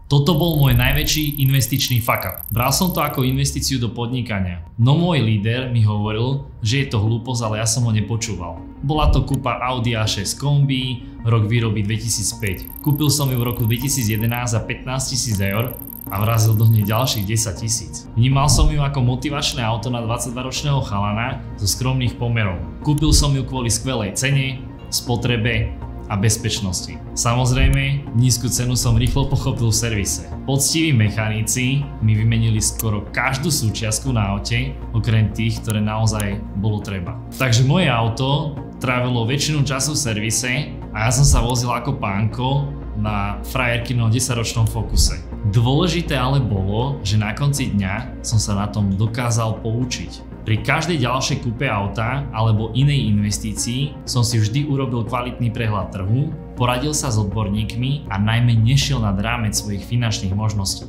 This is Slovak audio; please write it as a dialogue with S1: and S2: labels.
S1: Toto bol môj najväčší investičný fuck up. Bral som to ako investíciu do podnikania. No môj líder mi hovoril, že je to hlúposť, ale ja som ho nepočúval. Bola to kúpa Audi A6 kombi, rok výroby 2005. Kúpil som ju v roku 2011 za 15 000 eur a vrazil do nej ďalších 10 000. Vnímal som ju ako motivačné auto na 22-ročného chalana zo skromných pomerov. Kúpil som ju kvôli skvelej cene, spotrebe a bezpečnosti. Samozrejme, nízku cenu som rýchlo pochopil v servise. Poctiví mechanici mi vymenili skoro každú súčiastku na aute, okrem tých, ktoré naozaj bolo treba. Takže moje auto trávilo väčšinu času v servise a ja som sa vozil ako pánko na frajerkynom 10-ročnom Focuse. Dôležité ale bolo, že na konci dňa som sa na tom dokázal poučiť. Pri každej ďalšej kúpe auta alebo inej investícii som si vždy urobil kvalitný prehľad trhu, poradil sa s odborníkmi a najmä nešiel nad rámec svojich finančných možností.